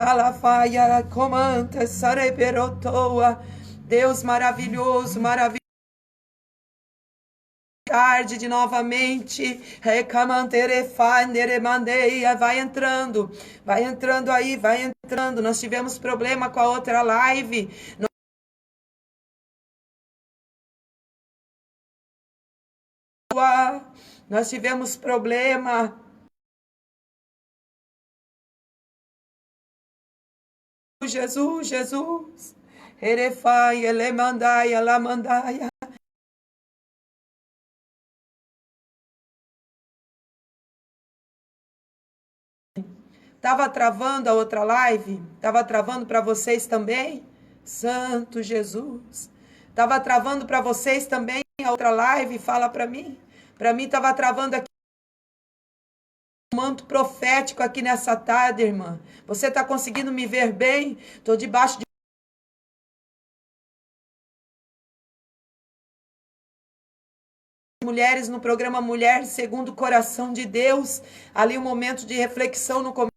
Alafaia, comanta, sareberotoa. Deus maravilhoso, maravilhoso. Tarde de novamente, recamanterefanderemandeia, vai entrando aí, vai entrando. Nós tivemos problema com a outra live. Nós tivemos problema. Jesus, Jesus. Erefai, elemandaia, lamandaia. Tava travando a outra live? Tava travando para vocês também? Santo Jesus. Tava travando para vocês também a outra live? Fala para mim. Para mim tava travando aqui um manto profético aqui nessa tarde, irmã. Você tá conseguindo me ver bem? Tô debaixo de mulheres no programa Mulher Segundo o Coração de Deus. Ali um momento de reflexão no começo.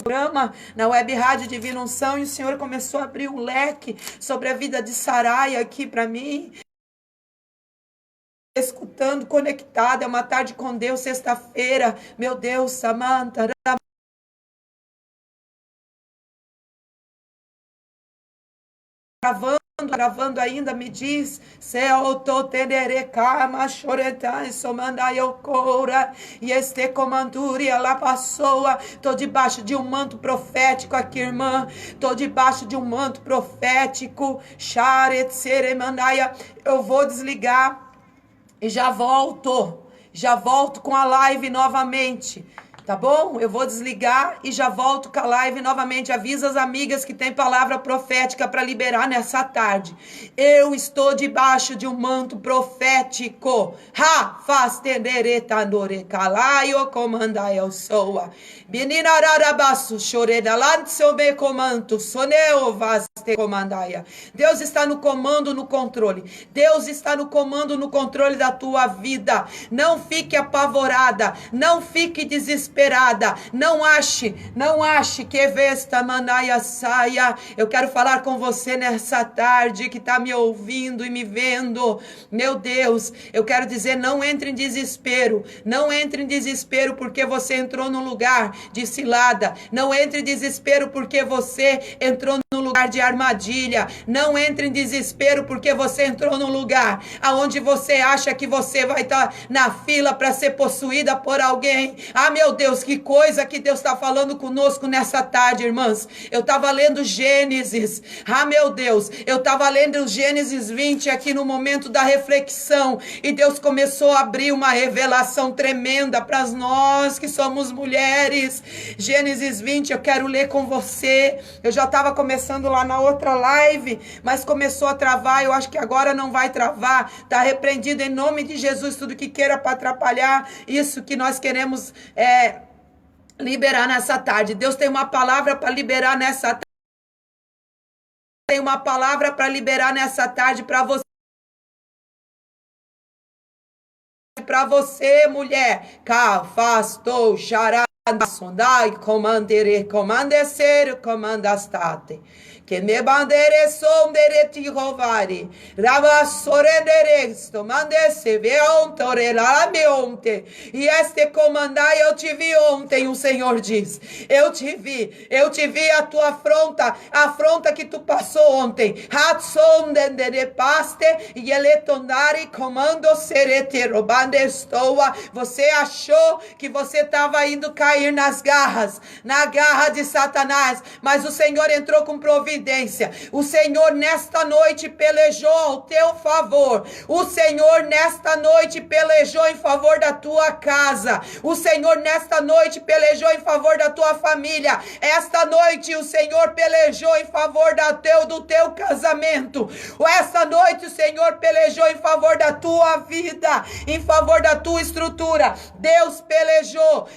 Programa na Web Rádio Divina Unção, e o Senhor começou a abrir um leque sobre a vida de Saraia aqui para mim. Escutando, conectada, é uma tarde com Deus, sexta-feira. Meu Deus, Samanta. Gravando ainda, me diz, céu, totenereca, machoretai, somandaiocora, e este comanduri, ela passou. Tô debaixo de um manto profético aqui, irmã. Tô debaixo de um manto profético. Charet, seremandaia. Eu vou desligar e já volto. Já volto com a live novamente. Tá bom? Eu vou desligar e já volto com a live novamente. Avisa as amigas que tem palavra profética para liberar nessa tarde. Eu estou debaixo de um manto profético. Ha! Faz tendereta nore calaio comandai eu soa. Menina rarabaço choreda lanço me comando soneo vaste comandaia. Deus está no comando, no controle. Deus está no comando, no controle da tua vida. Não fique apavorada, não fique desesperada. Não ache que vesta manaia saia. Eu quero falar com você nessa tarde que está me ouvindo e me vendo. Meu Deus, eu quero dizer, não entre em desespero. Não entre em desespero porque você entrou num lugar de cilada. Não entre em desespero porque você entrou num lugar de armadilha. Não entre em desespero porque você entrou num lugar aonde você acha que você vai estar na fila para ser possuída por alguém. Ah, meu Deus, que coisa que Deus está falando conosco nessa tarde, irmãs. Eu estava lendo Gênesis. Ah, meu Deus, eu estava lendo Gênesis 20 aqui no momento da reflexão, e Deus começou a abrir uma revelação tremenda para nós que somos mulheres. Gênesis 20, eu quero ler com você. Eu já estava começando lá na outra live, mas começou a travar. Eu acho que agora não vai travar. Está repreendido em nome de Jesus tudo que queira para atrapalhar isso que nós queremos liberar nessa tarde. Deus tem uma palavra para liberar nessa tarde. Tem uma palavra para liberar nessa tarde para você. Para você, mulher. Cafastou, xará. Sondai, comandere, comandecer, comandastate. Que me bandere sondere ti rovari. Rava sorenderesto, mandesse veontore la meonte. E este comandai eu te vi ontem, o Senhor diz. Eu te vi a tua afronta que tu passou ontem. Hatsondere paste, e eletondari comando serete robandestoa. Você achou que você estava indo cair na garra de Satanás, mas o Senhor entrou com providência. O Senhor nesta noite pelejou ao teu favor. O Senhor nesta noite pelejou em favor da tua casa. O Senhor nesta noite pelejou em favor da tua família. Esta noite o Senhor pelejou em favor do teu casamento. Esta noite o Senhor pelejou em favor da tua vida, em favor da tua estrutura. Deus pelejou.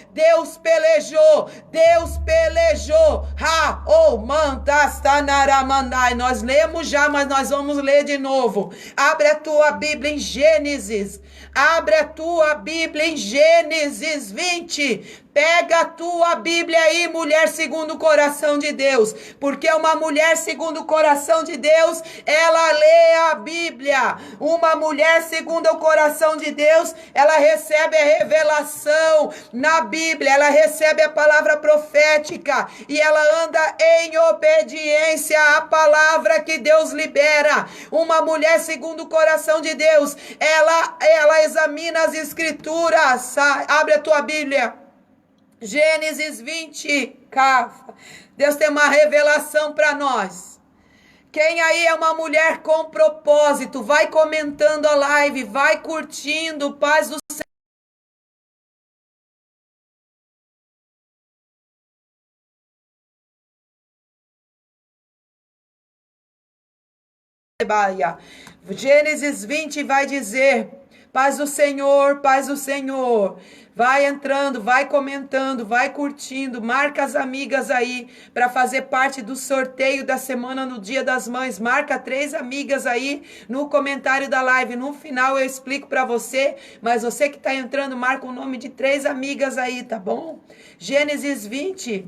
Ha, oh, mantastanaramanai. Nós lemos já, mas nós vamos ler de novo. Abre a tua Bíblia em Gênesis. Abre a tua Bíblia em Gênesis 20. Pega a tua Bíblia aí, mulher segundo o coração de Deus, porque uma mulher segundo o coração de Deus, ela lê a Bíblia. Uma mulher segundo o coração de Deus, ela recebe a revelação na Bíblia, ela recebe a palavra profética e ela anda em obediência à palavra que Deus libera. Uma mulher segundo o coração de Deus, ela examina as escrituras. Abre a tua Bíblia. Gênesis 20, Deus tem uma revelação para nós. Quem aí é uma mulher com propósito, vai comentando a live, vai curtindo, paz do Senhor. Gênesis 20 vai dizer: paz do Senhor, paz do Senhor. Vai entrando, vai comentando, vai curtindo, marca as amigas aí para fazer parte do sorteio da semana no Dia das Mães. Marca 3 amigas aí no comentário da live. No final eu explico para você, mas você que está entrando, marca o nome de 3 amigas aí, tá bom? Gênesis 20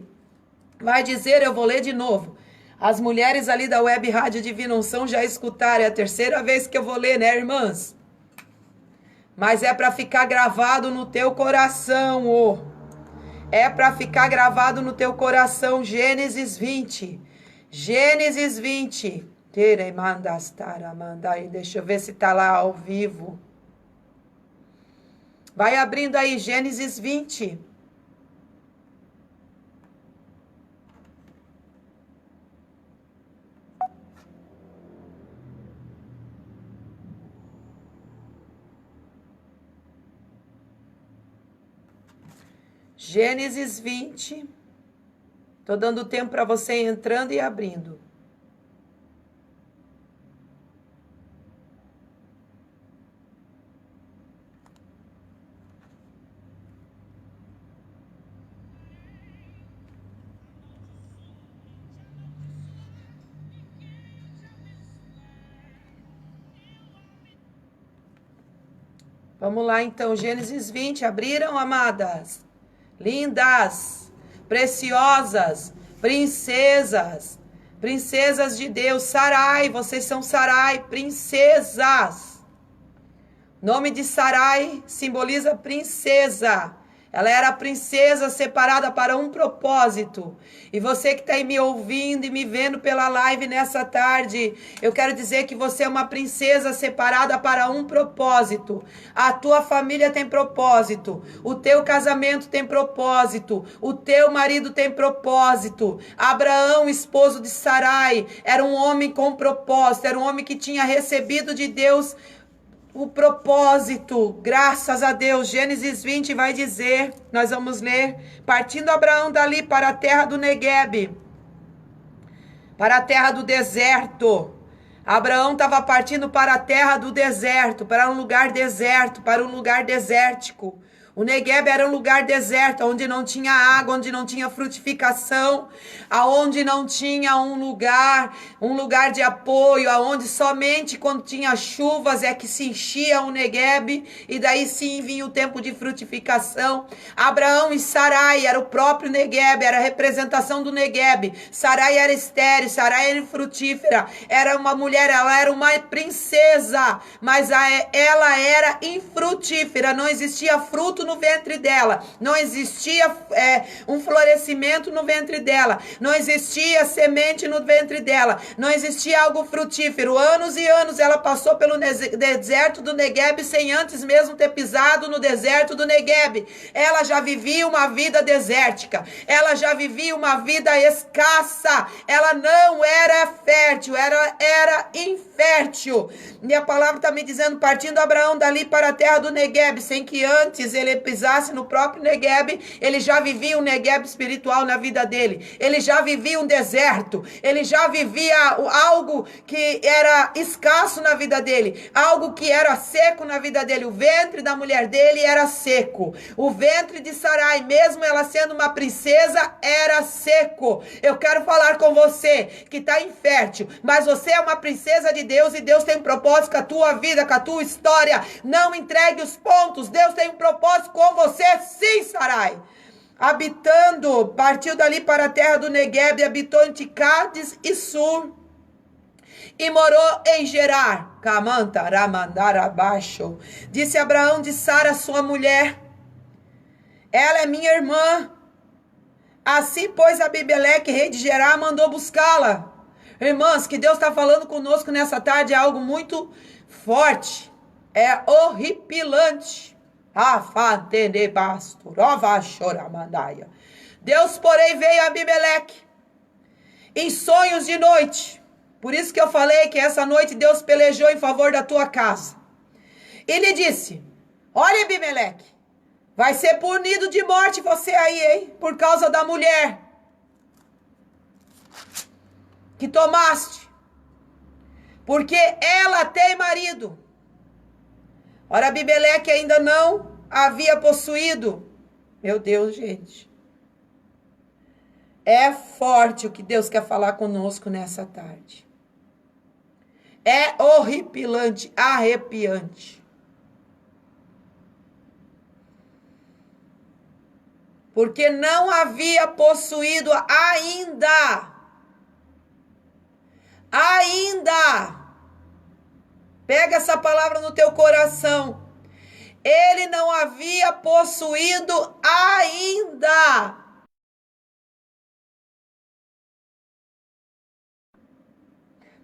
vai dizer, eu vou ler de novo. As mulheres ali da Web Rádio Divina Unção já escutaram, é a 3ª vez que eu vou ler, né, irmãs? Mas é para ficar gravado no teu coração, oh. É para ficar gravado no teu coração. Gênesis 20. Gênesis 20. Deixa eu ver se tá lá ao vivo. Vai abrindo aí, Gênesis 20. Gênesis 20. Tô dando tempo para você entrando e abrindo. Vamos lá então, Gênesis 20. Abriram, amadas? Lindas, preciosas, princesas, princesas de Deus, Sarai, vocês são Sarai, princesas. Nome de Sarai simboliza princesa. Ela era a princesa separada para um propósito. E você que está aí me ouvindo e me vendo pela live nessa tarde, eu quero dizer que você é uma princesa separada para um propósito. A tua família tem propósito. O teu casamento tem propósito. O teu marido tem propósito. Abraão, esposo de Sarai, era um homem com propósito. Era um homem que tinha recebido de Deus o propósito, graças a Deus. Gênesis 20 vai dizer, nós vamos ler: partindo Abraão dali para a terra do Neguebe, para a terra do deserto. Abraão estava partindo para a terra do deserto, para um lugar deserto, para um lugar desértico. O Neguebe era um lugar deserto, onde não tinha água, onde não tinha frutificação, aonde não tinha um lugar de apoio, aonde somente quando tinha chuvas é que se enchia o Neguebe, e daí sim vinha o tempo de frutificação. Abraão e Sarai era o próprio Neguebe, era a representação do Neguebe. Sarai era estéril, Sarai era infrutífera, era uma mulher, ela era uma princesa, mas ela era infrutífera, não existia fruto no ventre dela, não existia um florescimento no ventre dela, não existia semente no ventre dela, não existia algo frutífero. Anos e anos ela passou pelo deserto do Neguebe sem antes mesmo ter pisado no deserto do Neguebe. Ela já vivia uma vida desértica, ela já vivia uma vida escassa, ela não era fértil, era infértil. E a palavra está me dizendo: partindo Abraão dali para a terra do Neguebe, sem que antes ele pisasse no próprio Neguebe, ele já vivia um Neguebe espiritual na vida dele, ele já vivia um deserto, ele já vivia algo que era escasso na vida dele, algo que era seco na vida dele. O ventre da mulher dele era seco, o ventre de Sarai, mesmo ela sendo uma princesa, era seco. Eu quero falar com você que está infértil, mas você é uma princesa de Deus e Deus tem um propósito com a tua vida, com a tua história. Não entregue os pontos, Deus tem um propósito com você, sim, Sarai. habitando, partiu dali para a terra do Negueb, habitou em Ticades e Sur, e morou em Gerar. Camantaramandarabasho. Disse Abraão de Sara, sua mulher: ela é minha irmã. Assim, pois, Abimeleque, rei de Gerar, mandou buscá-la. Irmãs, que Deus está falando conosco nessa tarde é algo muito forte. É horripilante. Deus, porém, veio a Abimeleque em sonhos de noite. Por isso que eu falei que essa noite Deus pelejou em favor da tua casa. E lhe disse: olha, Abimeleque, vai ser punido de morte você aí, hein? Por causa da mulher que tomaste. Porque ela tem marido. Ora, Abimeleque ainda não havia possuído. Meu Deus, gente. É forte o que Deus quer falar conosco nessa tarde. É horripilante, arrepiante. Porque não havia possuído ainda. Ainda. Pega essa palavra no teu coração. Ele não havia possuído ainda.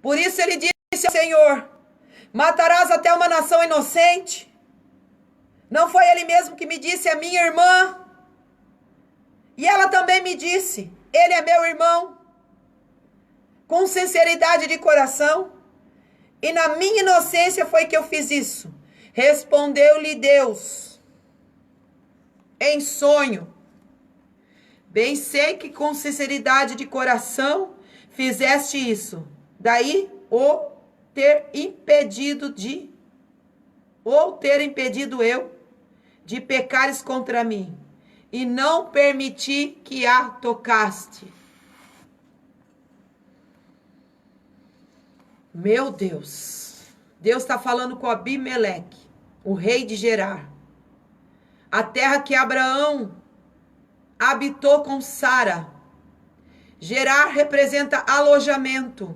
Por isso ele disse ao Senhor: matarás até uma nação inocente? Não foi ele mesmo que me disse, a minha irmã? E ela também me disse, ele é meu irmão. Com sinceridade de coração. E na minha inocência foi que eu fiz isso. Respondeu-lhe Deus em sonho: bem sei que com sinceridade de coração fizeste isso. Daí ter impedido eu de pecares contra mim, e não permiti que a tocaste. Meu Deus. Deus está falando com Abimeleque, o rei de Gerar. A terra que Abraão habitou com Sara. Gerar representa alojamento.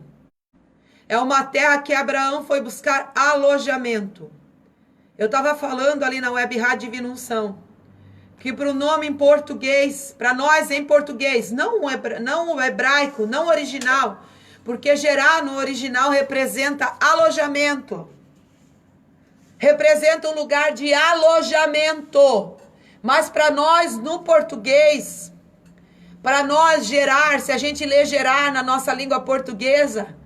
É uma terra que Abraão foi buscar alojamento. Eu estava falando ali na Web Rádio Divina Unção, que para o nome em português, para nós em português, não o hebraico, não o original, porque Gerar no original representa alojamento. Representa um lugar de alojamento. Mas para nós no português, para nós Gerar, se a gente lê Gerar na nossa língua portuguesa,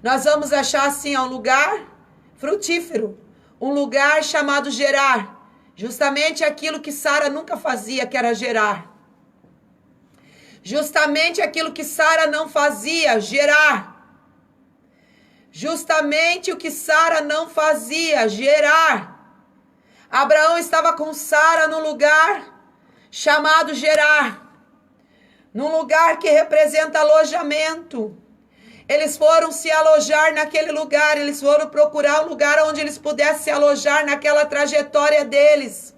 nós vamos achar assim, um lugar frutífero. Um lugar chamado Gerar. Justamente aquilo que Sara nunca fazia, que era gerar. Justamente aquilo que Sara não fazia, gerar. Justamente o que Sara não fazia, gerar. Abraão estava com Sara num lugar chamado Gerar. Num lugar que representa alojamento. Eles foram se alojar naquele lugar, eles foram procurar um lugar onde eles pudessem se alojar naquela trajetória deles.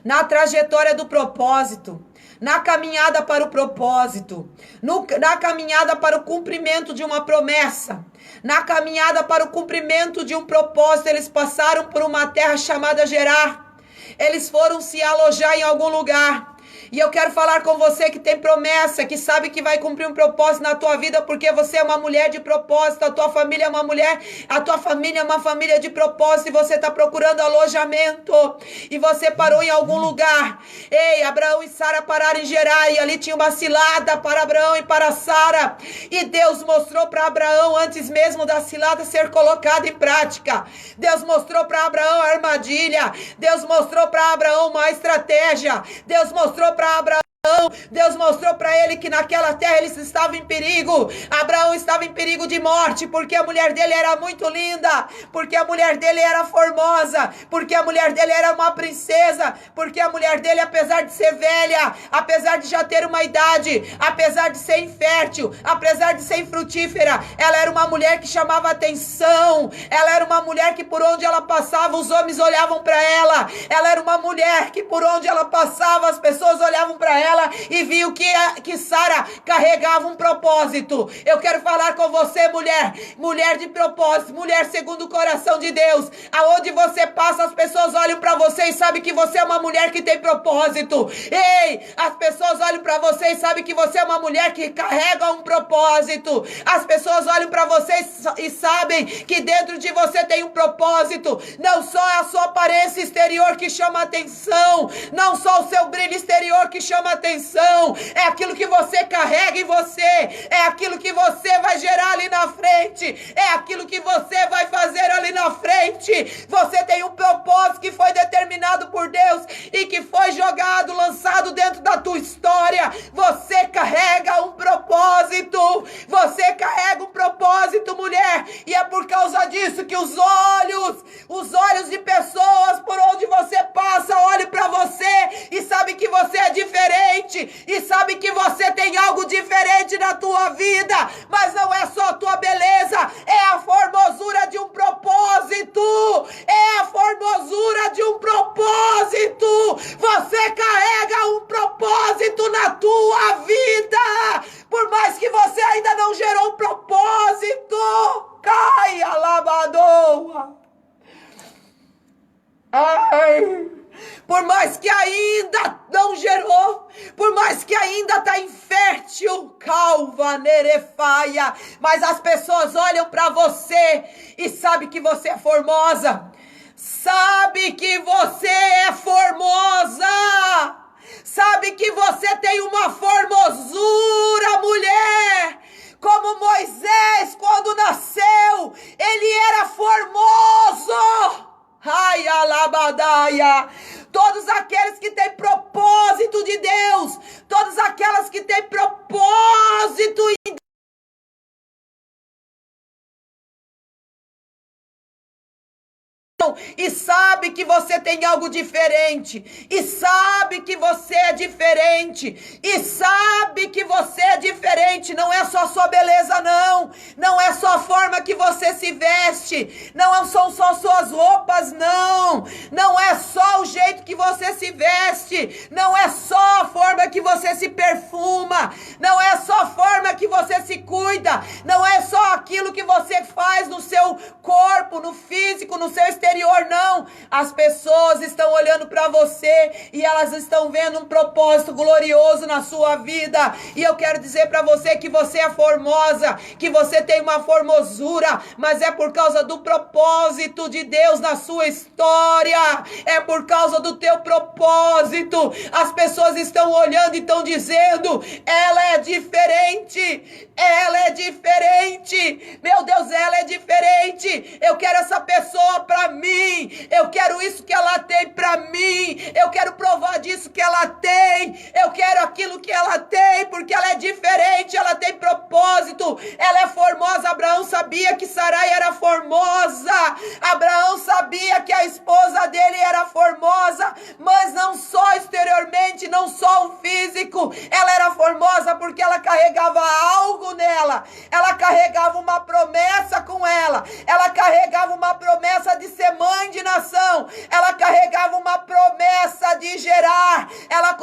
Na trajetória do propósito. Na caminhada para o propósito, na caminhada para o cumprimento de uma promessa, na caminhada para o cumprimento de um propósito, eles passaram por uma terra chamada Gerar. Eles foram se alojar em algum lugar. E eu quero falar com você que tem promessa, que sabe que vai cumprir um propósito na tua vida, porque você é uma mulher de propósito, a tua família é uma mulher, a tua família é uma família de propósito, e você está procurando alojamento, e você parou em algum lugar. Ei, Abraão e Sara pararam em Gerar, e ali tinha uma cilada para Abraão e para Sara, e Deus mostrou para Abraão, antes mesmo da cilada ser colocada em prática, Deus mostrou para Abraão a armadilha, Deus mostrou para Abraão uma estratégia, Deus mostrou para Abraão, Deus mostrou para ele que naquela terra eles estavam em perigo. Abraão estava em perigo de morte, porque a mulher dele era muito linda, porque a mulher dele era formosa, porque a mulher dele era uma princesa, porque a mulher dele, apesar de ser velha, apesar de já ter uma idade, apesar de ser infértil, apesar de ser infrutífera, ela era uma mulher que chamava atenção, ela era uma mulher que por onde ela passava os homens olhavam para ela, ela era uma mulher que por onde ela passava as pessoas olhavam para ela. dela e viu que Sara carregava um propósito. Eu quero falar com você, mulher de propósito, mulher segundo o coração de Deus. Aonde você passa, as pessoas olham para você e sabem que você é uma mulher que tem propósito. Ei, as pessoas olham para você e sabem que você é uma mulher que carrega um propósito. As pessoas olham para você e sabem que dentro de você tem um propósito. Não só a sua aparência exterior que chama atenção, não só o seu brilho exterior que chama atenção, é aquilo que você carrega em você, é aquilo que você vai gerar ali na frente, é aquilo que você vai fazer ali na frente. Você tem um propósito que foi determinado por Deus e que foi jogado, lançado dentro da tua história. Você carrega um propósito, você carrega um propósito, mulher, e é por causa disso que os olhos de pessoas por onde você passa olham para você e sabem que você é diferente, e sabem que você tem algo diferente na tua vida, mas não é só a tua beleza, é a formosura de um propósito, é a formosura de um propósito. Você carrega um propósito na tua vida, por mais que você ainda não gerou um propósito. Cai, alabadoa. Ai, por mais que ainda não gerou, por mais que ainda está infértil, calva, nerefaia, mas as pessoas olham para você e sabem que você é formosa, sabe que você é formosa, sabe que você tem uma formosura, mulher. Como Moisés, quando nasceu, ele era formoso. Ai, alabadaia. Todos aqueles que têm propósito de Deus, todas aquelas que têm propósito em e sabe que você tem algo diferente, e sabe que você é diferente, e sabe que você é diferente, não é só a sua beleza, não é só a forma que você se veste, não são só suas roupas, não é só o jeito que você se veste, não é só a forma que você se perfuma, não é só a forma que você se cuida, não é só aquilo que você faz no seu corpo, no físico, no seu exterior, não. As pessoas estão olhando para você e elas estão vendo um propósito glorioso na sua vida. E eu quero dizer para você que você é formosa, que você tem uma formosura, mas é por causa do propósito de Deus na sua história. É por causa do teu propósito. As pessoas estão olhando e estão dizendo: ela é diferente. Ela é diferente. Meu Deus, ela é diferente. Eu quero essa pessoa para mim. Eu quero isso que ela tem para mim. Eu quero provar disso que ela tem. Eu quero aquilo que ela tem, porque ela é diferente, ela tem propósito. Ela é formosa. Abraão sabia que Sarai era formosa. Abraão sabia que a esposa dele era formosa, mas não só exteriormente, não só o físico. Ela era formosa porque ela carregava algo nela. Ela carregava uma promessa com ela. Ela carregava uma promessa de ser mãe de nação. Ela carregava uma promessa de gerar. Ela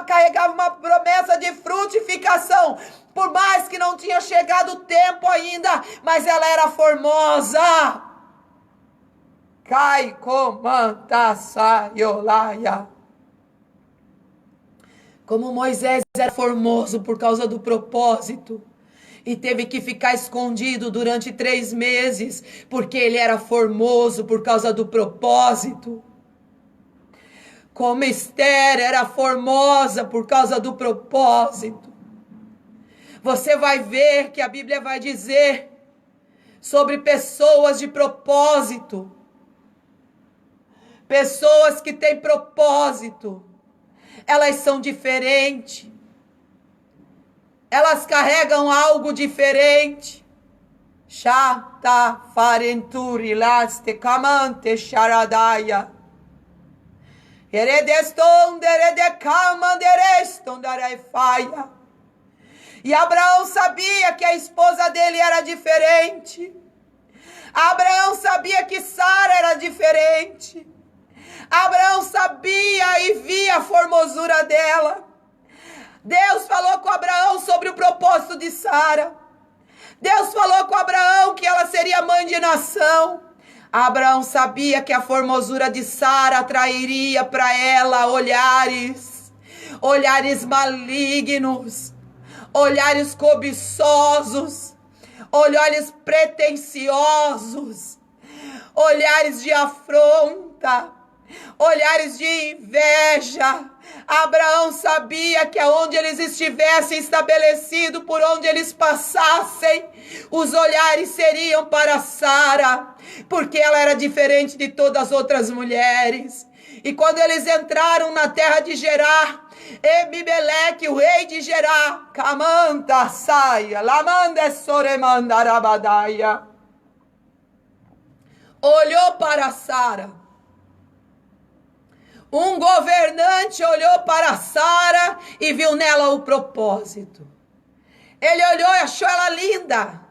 carregava uma promessa de frutificação. Por mais que não tinha chegado o tempo ainda, mas ela era formosa. Cai comanda saiolaia. Como Moisés era formoso por causa do propósito e teve que ficar escondido durante 3 meses, porque ele era formoso por causa do propósito. Como Esther era formosa por causa do propósito. Você vai ver que a Bíblia vai dizer sobre pessoas de propósito. Pessoas que têm propósito. Elas são diferentes. Elas carregam algo diferente. Chata farenturi laste camante charadaya. Heredeston deredecamandereston darefaia. E Abraão sabia que a esposa dele era diferente. Abraão sabia que Sara era diferente. Abraão sabia e via a formosura dela. Deus falou com Abraão sobre o propósito de Sara. Deus falou com Abraão que ela seria mãe de nação. Abraão sabia que a formosura de Sara atrairia para ela olhares malignos, olhares cobiçosos, olhares pretensiosos, olhares de afronta, olhares de inveja. Abraão sabia que aonde eles estivessem estabelecidos, por onde eles passassem, os olhares seriam para Sara, porque ela era diferente de todas as outras mulheres. E quando eles entraram na terra de Gerar, Ebimeleque, o rei de Gerar, Camanta saia, Lamanda soremanda arabadaia, olhou para Sara. Um governante olhou para Sara e viu nela o propósito. Ele olhou e achou ela linda.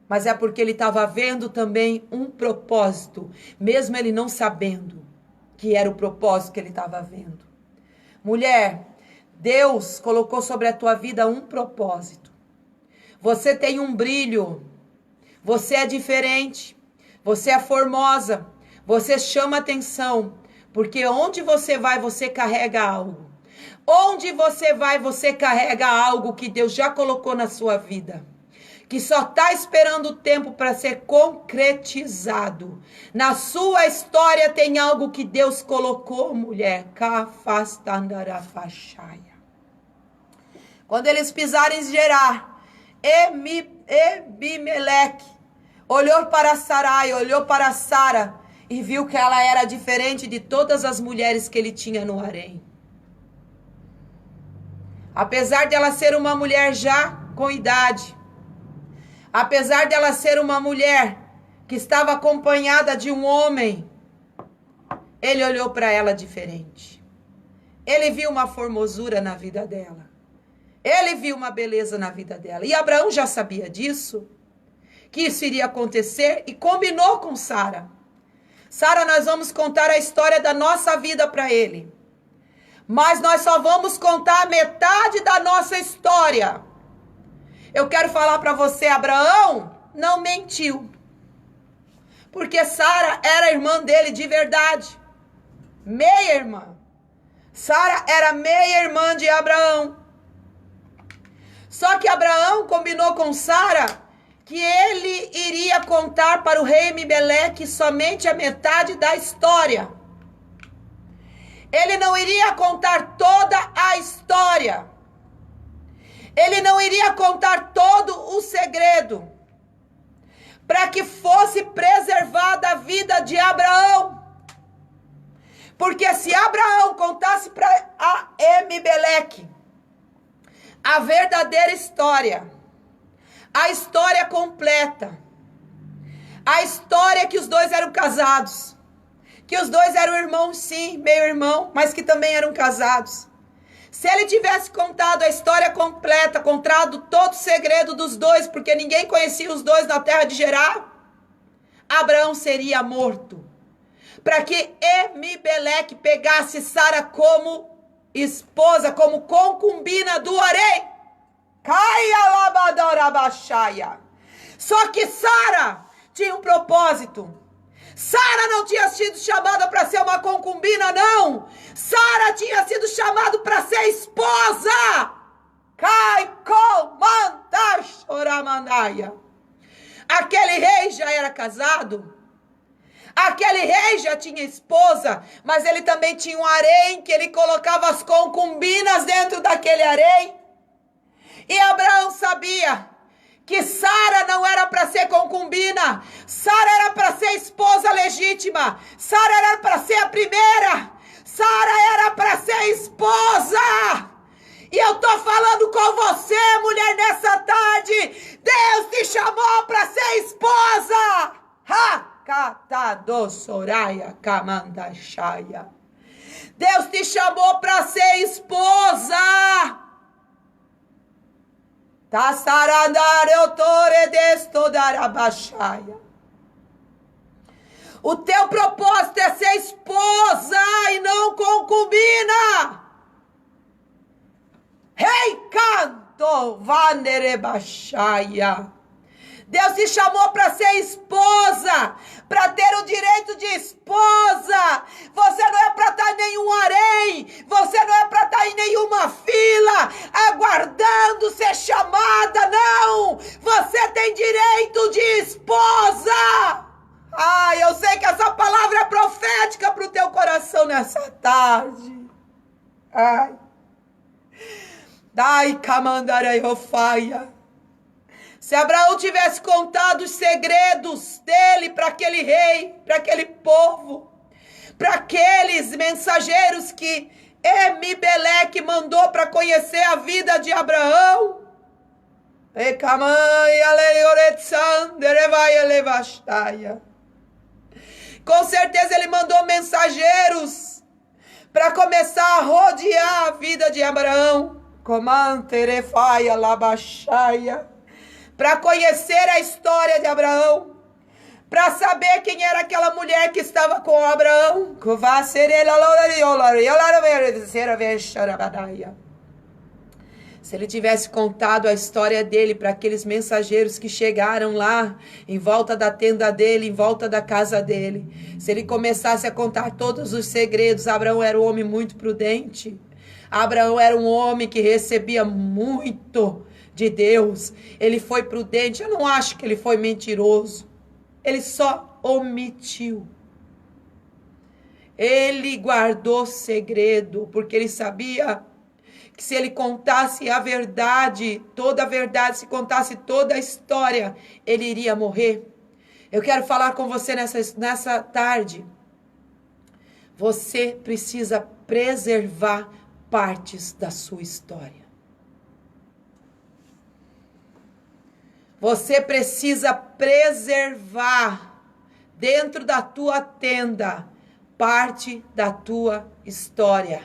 Mas é porque ele estava vendo também um propósito, mesmo ele não sabendo que era o propósito que ele estava vendo. Mulher, Deus colocou sobre a tua vida um propósito. Você tem um brilho. Você é diferente. Você é formosa. Você chama atenção. Porque onde você vai, você carrega algo. Onde você vai, você carrega algo que Deus já colocou na sua vida. Que só está esperando o tempo para ser concretizado. Na sua história tem algo que Deus colocou, mulher. Quando eles pisarem em Gerar, Ebimeleque olhou para Sarai, olhou para Sara, e viu que ela era diferente de todas as mulheres que ele tinha no harém. Apesar dela ser uma mulher já com idade, apesar dela ser uma mulher que estava acompanhada de um homem, ele olhou para ela diferente. Ele viu uma formosura na vida dela. Ele viu uma beleza na vida dela. E Abraão já sabia disso, que isso iria acontecer, e combinou com Sara. Sara, nós vamos contar a história da nossa vida para ele. Mas nós só vamos contar metade da nossa história. Eu quero falar para você, Abraão não mentiu. Porque Sara era irmã dele de verdade. Meia irmã. Sara era meia irmã de Abraão. Só que Abraão combinou com Sara que ele iria contar para o rei Ebimeleque somente a metade da história. Ele não iria contar toda a história. Ele não iria contar todo o segredo, para que fosse preservada a vida de Abraão. Porque se Abraão contasse para Ebimeleque a verdadeira história, a história completa, a história que os dois eram casados, que os dois eram irmãos, sim, meio irmão, mas que também eram casados. Se ele tivesse contado a história completa, contado todo o segredo dos dois, porque ninguém conhecia os dois na terra de Gerar, Abraão seria morto. Para que Ebimeleque pegasse Sara como esposa, como concubina do harém. Só que Sara tinha um propósito. Sara não tinha sido chamada para ser uma concubina, não. Sara tinha sido chamada para ser esposa. Aquele rei já era casado. Aquele rei já tinha esposa, mas ele também tinha um harém que ele colocava as concubinas dentro daquele harém. E Abraão sabia que Sara não era para ser concubina, Sara era para ser esposa legítima, Sara era para ser a primeira, Sara era para ser esposa. E eu tô falando com você, mulher, nessa tarde, Deus te chamou para ser esposa. Deus te chamou para ser esposa. O teu propósito é ser esposa e não concubina. Rei canto, vanerebaixaia. Deus te chamou para ser esposa, para ter o direito de esposa. Você não é para estar em nenhum harém, você não é para estar em nenhuma fila, aguardando ser chamada, não. Você tem direito de esposa. Ai, eu sei que essa palavra é profética para o teu coração nessa tarde. Ai. Dai camandaraiofaya. Se Abraão tivesse contado os segredos dele para aquele rei, para aquele povo, para aqueles mensageiros que Ebimeleque mandou para conhecer a vida de Abraão, com certeza ele mandou mensageiros para começar a rodear a vida de Abraão, para conhecer a história de Abraão, para saber quem era aquela mulher que estava com Abraão. Se ele tivesse contado a história dele para aqueles mensageiros que chegaram lá, em volta da tenda dele, em volta da casa dele, se ele começasse a contar todos os segredos, Abraão era um homem muito prudente. Abraão era um homem que recebia muito de Deus. Ele foi prudente. Eu não acho que ele foi mentiroso. Ele só omitiu. Ele guardou segredo, porque ele sabia que se ele contasse a verdade, toda a verdade, se contasse toda a história, ele iria morrer. Eu quero falar com você nessa tarde. Você precisa preservar partes da sua história. Você precisa preservar dentro da tua tenda parte da tua história.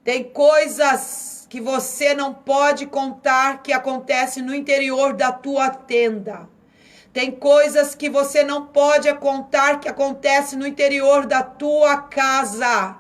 Tem coisas que você não pode contar que acontecem no interior da tua tenda. Tem coisas que você não pode contar que acontecem no interior da tua casa.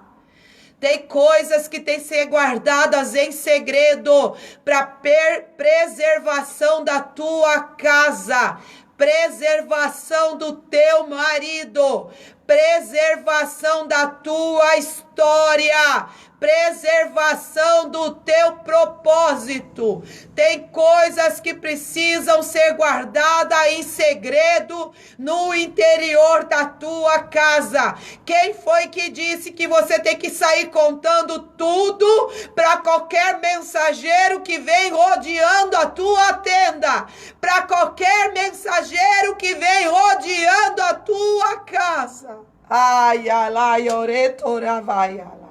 Tem coisas que têm que ser guardadas em segredo para preservação da tua casa, preservação do teu marido, preservação da tua história, preservação do teu propósito. Tem coisas que precisam ser guardadas em segredo no interior da tua casa. Quem foi que disse que você tem que sair contando tudo para qualquer mensageiro que vem rodeando a tua tenda? Para qualquer mensageiro que vem rodeando a tua casa. Ai, ai, oretoravaia.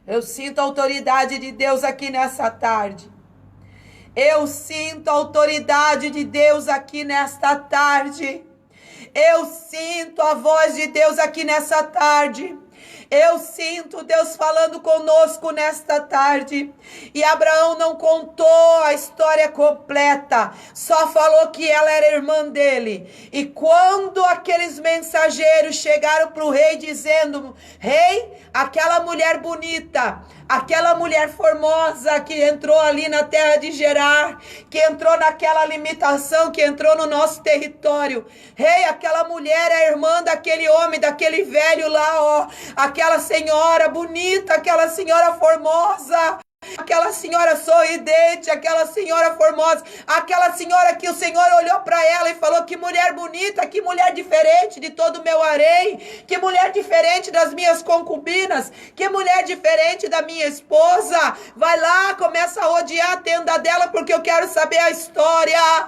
Eu sinto a autoridade de Deus aqui nessa tarde. Eu sinto a autoridade de Deus aqui nesta tarde. Eu sinto a voz de Deus aqui nessa tarde. Eu sinto Deus falando conosco nesta tarde. E Abraão não contou a história completa, só falou que ela era irmã dele. E quando aqueles mensageiros chegaram para o rei dizendo: rei, aquela mulher bonita, aquela mulher formosa que entrou ali na terra de Gerar, que entrou naquela limitação, que entrou no nosso território. Rei, aquela mulher é irmã daquele homem, daquele velho lá, ó. Aquela senhora bonita, aquela senhora formosa, aquela senhora sorridente, aquela senhora formosa, aquela senhora que o Senhor olhou para ela e falou: que mulher bonita, que mulher diferente de todo o meu harém, que mulher diferente das minhas concubinas, que mulher diferente da minha esposa. Vai lá, começa a rodear a tenda dela, porque eu quero saber a história.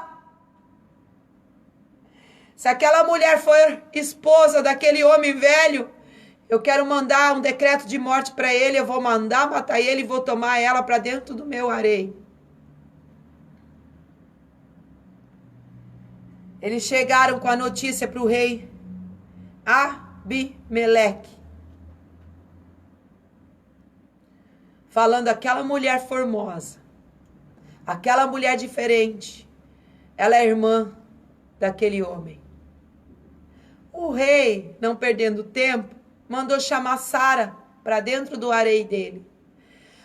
Se aquela mulher for esposa daquele homem velho, eu quero mandar um decreto de morte para ele. Eu vou mandar matar ele e vou tomar ela para dentro do meu harém. Eles chegaram com a notícia para o rei Ebimeleque, falando: aquela mulher formosa, aquela mulher diferente, ela é irmã daquele homem. O rei, não perdendo tempo, mandou chamar Sara para dentro do harém dele,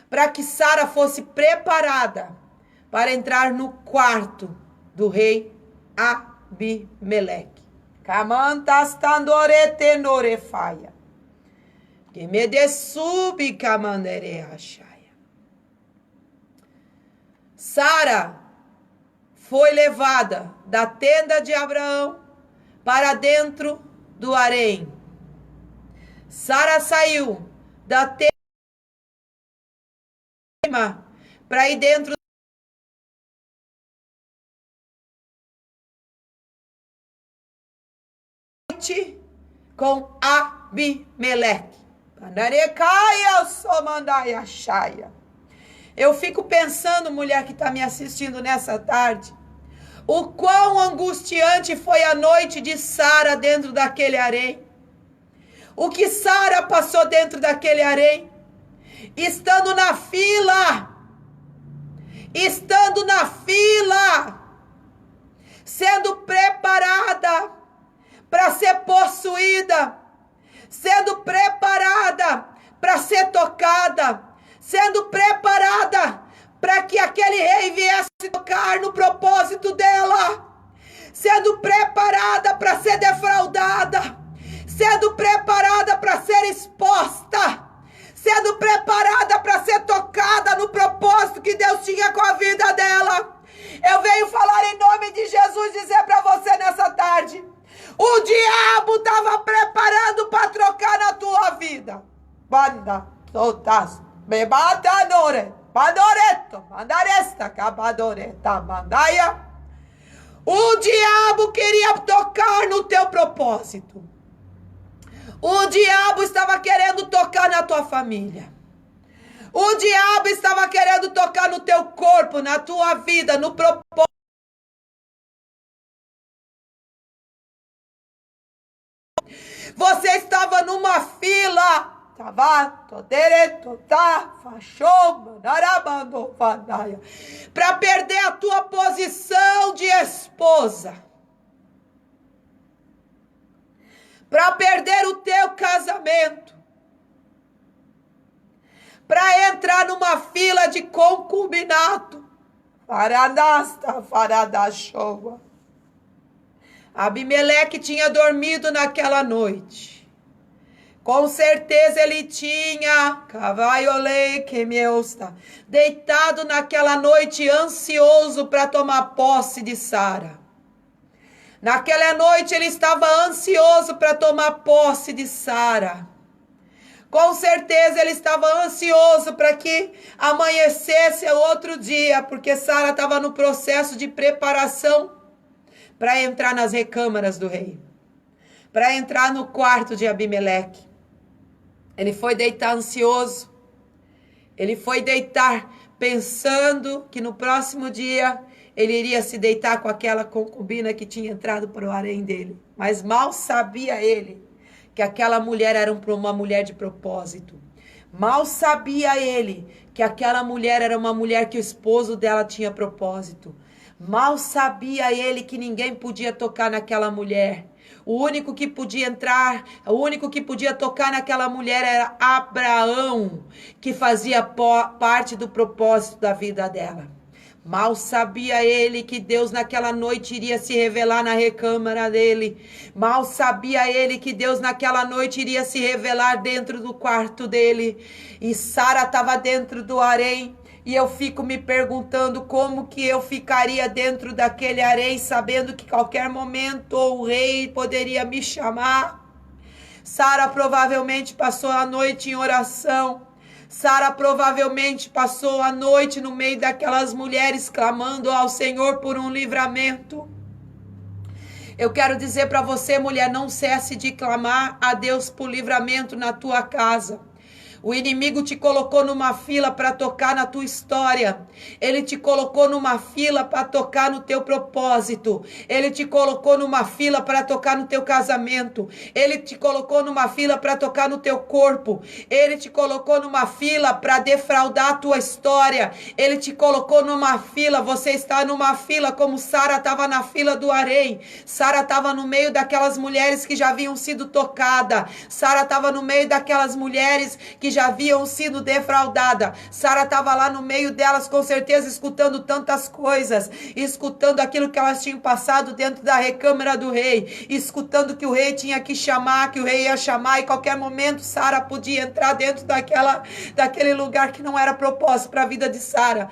para que Sara fosse preparada para entrar no quarto do rei Abimeleque. Camantas tandorete norefaia. Que me desubi camandere achaia. Sara foi levada da tenda de Abraão para dentro do harém. Sara saiu da tenda para ir dentro com Abimeleque. Eu fico pensando, mulher que está me assistindo nessa tarde, o quão angustiante foi a noite de Sara dentro daquele harém. O que Sara passou dentro daquele harém, estando na fila, sendo preparada para ser possuída, sendo preparada para ser tocada, sendo preparada para que aquele rei viesse tocar no propósito dela, sendo preparada para ser defraudada, sendo preparada para ser exposta, sendo preparada para ser tocada no propósito que Deus tinha com a vida dela. Eu venho falar em nome de Jesus, dizer para você nessa tarde, o diabo estava preparando para trocar na tua vida. Banda, todas, bebatanore, padoreto, mandaresta, cabadoreta, mandaia. O diabo queria tocar no teu propósito. O diabo estava querendo tocar na tua família. O diabo estava querendo tocar no teu corpo, na tua vida, no propósito. Você estava numa fila. Para perder a tua posição de esposa. Para perder o teu casamento. Para entrar numa fila de concubinato. Abimeleque tinha dormido naquela noite. Com certeza ele tinha deitado naquela noite ansioso para tomar posse de Sara. Naquela noite ele estava ansioso para tomar posse de Sara. Com certeza ele estava ansioso para que amanhecesse outro dia, porque Sara estava no processo de preparação para entrar nas recâmaras do rei, para entrar no quarto de Abimeleque. Ele foi deitar ansioso, ele foi deitar pensando que no próximo dia ele iria se deitar com aquela concubina que tinha entrado para o harém dele. Mas mal sabia ele que aquela mulher era uma mulher de propósito. Mal sabia ele que aquela mulher era uma mulher que o esposo dela tinha propósito. Mal sabia ele que ninguém podia tocar naquela mulher. O único que podia entrar, o único que podia tocar naquela mulher era Abraão, que fazia parte do propósito da vida dela. Mal sabia ele que Deus naquela noite iria se revelar na recâmara dele. Mal sabia ele que Deus naquela noite iria se revelar dentro do quarto dele. E Sara estava dentro do harém. E eu fico me perguntando como que eu ficaria dentro daquele harém, sabendo que qualquer momento o rei poderia me chamar. Sara provavelmente passou a noite em oração. Sara provavelmente passou a noite no meio daquelas mulheres clamando ao Senhor por um livramento. Eu quero dizer para você, mulher, não cesse de clamar a Deus por livramento na tua casa. O inimigo te colocou numa fila para tocar na tua história. Ele te colocou numa fila para tocar no teu propósito. Ele te colocou numa fila para tocar no teu casamento. Ele te colocou numa fila para tocar no teu corpo. Ele te colocou numa fila para defraudar a tua história. Ele te colocou numa fila. Você está numa fila como Sara estava na fila do harém. Sara estava no meio daquelas mulheres que já haviam sido tocadas. Sara estava no meio daquelas mulheres que já haviam sido defraudadas. Sara estava lá no meio delas, com certeza, escutando tantas coisas, escutando aquilo que elas tinham passado dentro da recâmara do rei, escutando que o rei tinha que chamar, que o rei ia chamar, e qualquer momento Sara podia entrar dentro daquele lugar que não era propósito para a vida de Sara.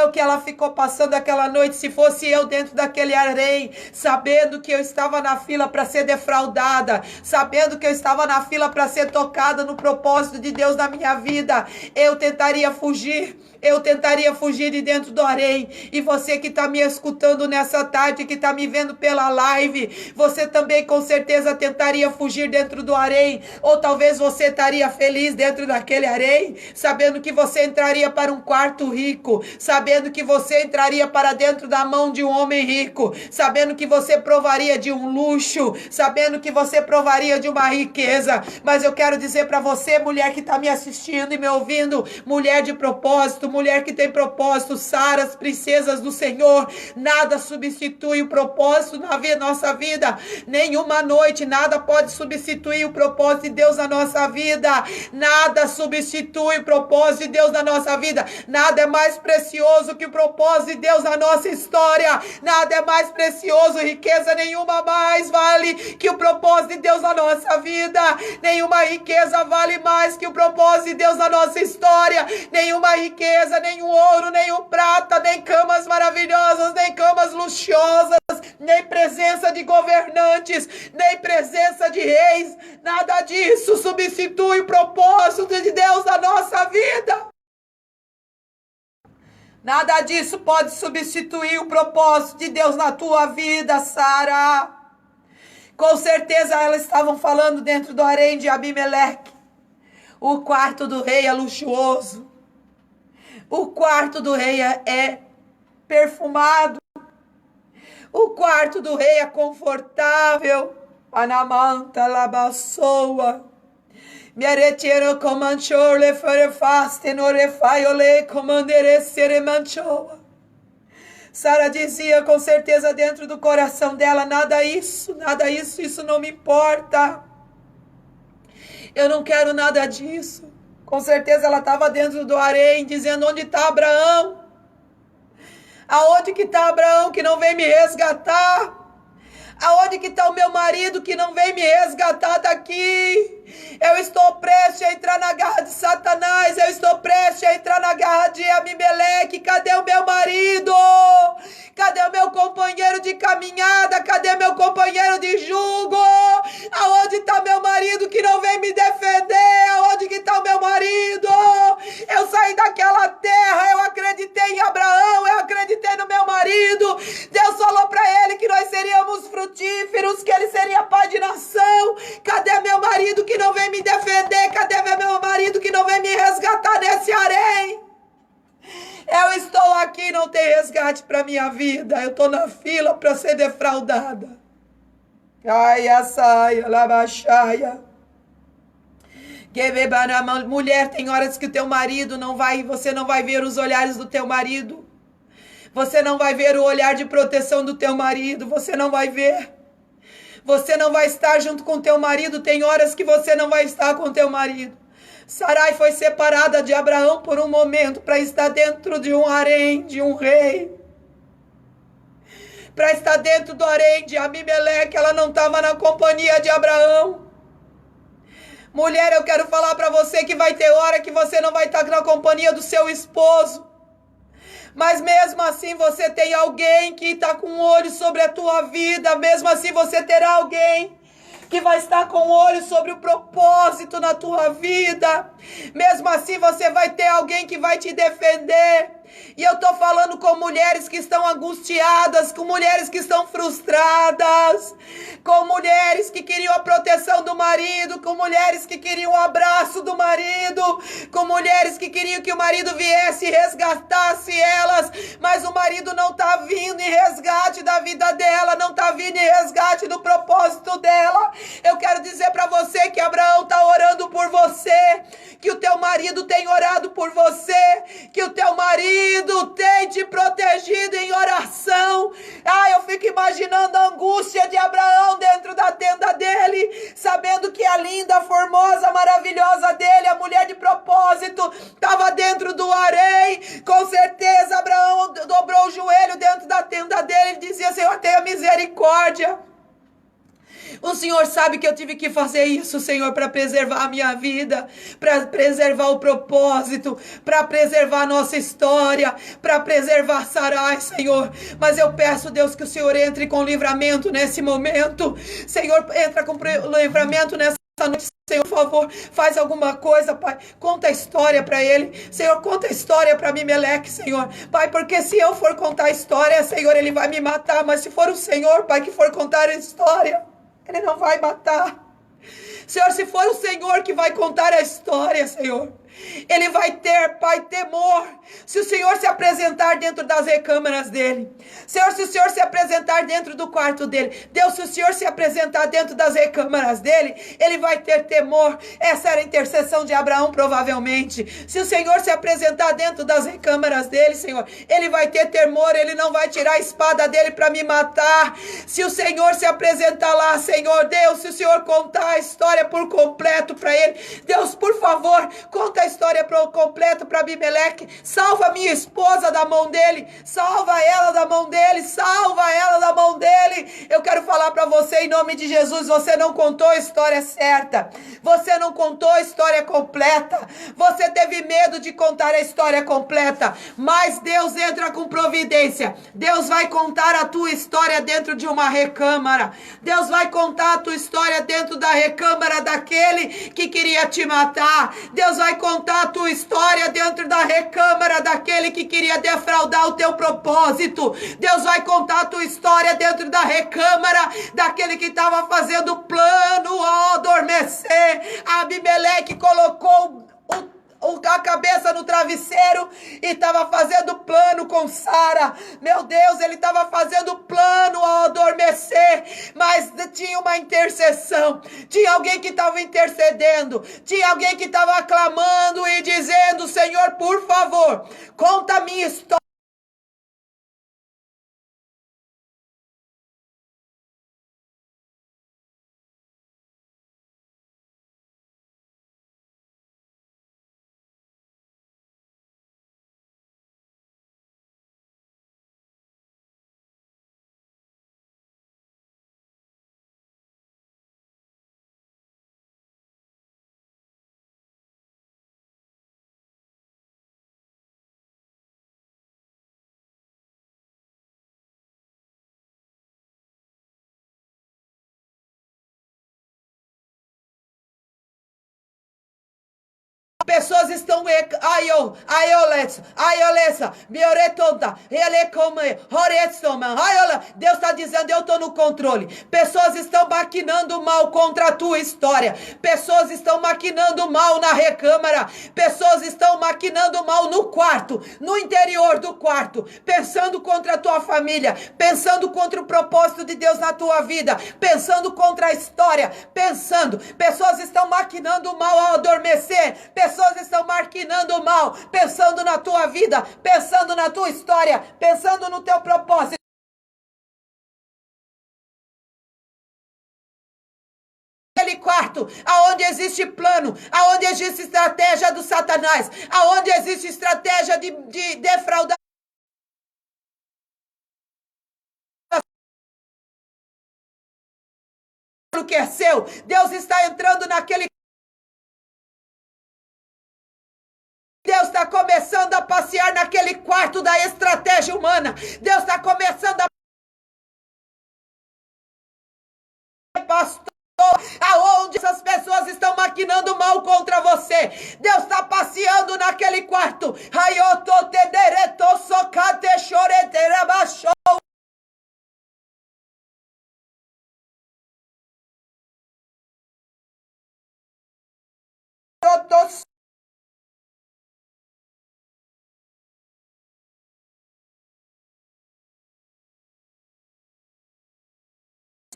O que ela ficou passando aquela noite, se fosse eu dentro daquele harém, sabendo que eu estava na fila para ser defraudada, sabendo que eu estava na fila para ser tocada no propósito de Deus na minha vida, eu tentaria fugir. Eu tentaria fugir de dentro do harém. E você que está me escutando nessa tarde, que está me vendo pela live, você também com certeza tentaria fugir dentro do harém. Ou talvez você estaria feliz dentro daquele harém, sabendo que você entraria para um quarto rico, sabendo que você entraria para dentro da mão de um homem rico, sabendo que você provaria de um luxo, sabendo que você provaria de uma riqueza. Mas eu quero dizer para você, mulher que está me assistindo e me ouvindo, mulher de propósito, mulher que tem propósito, Saras, princesas do Senhor, nada substitui o propósito na nossa vida, nenhuma noite, nada pode substituir o propósito de Deus na nossa vida, nada substitui o propósito de Deus na nossa vida, nada é mais precioso que o propósito de Deus na nossa história, nada é mais precioso, riqueza nenhuma mais vale que o propósito de Deus na nossa vida, nenhuma riqueza vale mais que o propósito de Deus na nossa história, nenhuma riqueza, nenhum ouro, nenhum prata, nem camas maravilhosas, nem camas luxuosas, nem presença de governantes, nem presença de reis, nada disso substitui o propósito de Deus na nossa vida. Nada disso pode substituir o propósito de Deus na tua vida, Sara. Com certeza elas estavam falando dentro do harém de Abimeleque. O quarto do rei é luxuoso. O quarto do rei é perfumado. O quarto do rei é confortável. Anamanta labassoa. Miaretero comanchor le farefaste no refaiole comandere seremanchoa. Sara dizia com certeza dentro do coração dela, nada isso, isso não me importa. Eu não quero nada disso. Com certeza ela estava dentro do harém, dizendo, onde está Abraão? Aonde que está Abraão que não vem me resgatar? Aonde que está o meu marido que não vem me resgatar daqui? Eu estou prestes a entrar na garra de Satanás. Eu estou prestes a entrar na garra de Abimeleque. Cadê o meu marido? Cadê o meu companheiro de caminhada? Cadê meu companheiro de jugo? Aonde está meu marido que não vem me defender? Aonde que está o meu marido? Eu saí daquela terra, eu acreditei em Abraão, eu acreditei no meu marido. Deus falou para ele que nós seríamos frutíferos, que ele seria pai de nação. Cadê meu marido que não vem me defender? Cadê meu marido que não vem me resgatar nesse harém? Eu estou aqui, não tem resgate para minha vida. Eu estou na fila para ser defraudada. Ai, a saia, labaxaia. Mulher, tem horas que o teu marido não vai, você não vai ver os olhares do teu marido. Você não vai ver o olhar de proteção do teu marido. Você não vai ver. Você não vai estar junto com teu marido. Tem horas que você não vai estar com teu marido. Sarai foi separada de Abraão por um momento para estar dentro de um harém, de um rei. Para estar dentro do harém de Abimeleque, ela não estava na companhia de Abraão. Mulher, eu quero falar para você que vai ter hora que você não vai estar na companhia do seu esposo. Mas mesmo assim você tem alguém que está com um olho sobre a tua vida. Mesmo assim você terá alguém que vai estar com o olho sobre o propósito na tua vida. Mesmo assim você vai ter alguém que vai te defender. E eu estou falando com mulheres que estão angustiadas, com mulheres que estão frustradas, com mulheres que queriam a proteção do marido, com mulheres que queriam o abraço do marido, com mulheres que queriam que o marido viesse e resgatasse elas, mas o marido não está vindo em resgate da vida dela, não está vindo em resgate do propósito dela. Eu quero dizer para você que Abraão está orando por você, que o teu marido tem orado por você, que o teu marido tem te protegido em oração. Eu fico imaginando a angústia de Abraão dentro da tenda dele, sabendo que a linda, formosa, maravilhosa dele, a mulher de propósito, estava dentro do harém. Com certeza Abraão dobrou o joelho dentro da tenda dele e dizia: Senhor, tenha misericórdia. O Senhor sabe que eu tive que fazer isso, Senhor, para preservar a minha vida, para preservar o propósito, para preservar a nossa história, para preservar Sarai, Senhor. Mas eu peço, Deus, que o Senhor entre com livramento nesse momento. Senhor, entra com livramento nessa noite, Senhor, por favor, faz alguma coisa, Pai. Conta a história para ele. Senhor, conta a história para Abimeleque, Senhor. Pai, porque se eu for contar a história, Senhor, ele vai me matar. Mas se for o Senhor, Pai, que for contar a história, ele não vai matar. Senhor, se for o Senhor que vai contar a história, Senhor, ele vai ter, Pai, temor. Se o Senhor se apresentar dentro das recâmaras dele, Senhor, se o Senhor se apresentar dentro do quarto dele, Deus, se o Senhor se apresentar dentro das recâmaras dele, ele vai ter temor. Essa era a intercessão de Abraão, provavelmente. Se o Senhor se apresentar dentro das recâmaras dele, Senhor, ele vai ter temor, ele não vai tirar a espada dele para me matar. Se o Senhor se apresentar lá, Senhor, Deus, se o Senhor contar a história por completo para ele, Deus, por favor, conta a história por completo para Abimeleque. Salva minha esposa da mão dele, salva ela da mão dele, salva ela da mão dele. Eu quero falar para você em nome de Jesus: você não contou a história certa, você não contou a história completa, você teve medo de contar a história completa, mas Deus entra com providência. Deus vai contar a tua história dentro de uma recâmara. Deus vai contar a tua história dentro da recâmara daquele que queria te matar. Deus vai contar a tua história dentro da recâmara daquele que queria defraudar o teu propósito. Deus vai contar a tua história dentro da recâmara daquele que estava fazendo plano ao adormecer. Abimeleque colocou a cabeça no travesseiro e estava fazendo plano com Sara. Meu Deus, ele estava fazendo plano ao adormecer, mas tinha uma intercessão, tinha alguém que estava intercedendo, tinha alguém que estava clamando e dizendo: Senhor, por favor, conta a minha história. Pessoas estão Deus está dizendo: eu estou no controle. Pessoas estão maquinando mal contra a tua história. Pessoas estão maquinando mal na recâmara. Pessoas estão maquinando mal no quarto, no interior do quarto, pensando contra a tua família, pensando contra o propósito de Deus na tua vida, pensando contra a história, pessoas estão maquinando mal ao adormecer. Pessoas estão maquinando mal, pensando na tua vida, pensando na tua história, pensando no teu propósito. Aquele quarto, aonde existe plano, aonde existe estratégia do Satanás, aonde existe estratégia de defraudar o que é seu. Deus está entrando naquele. Deus está começando a passear naquele quarto da estratégia humana. Deus está começando a pastor. Aonde essas pessoas estão maquinando mal contra você, Deus está passeando naquele quarto.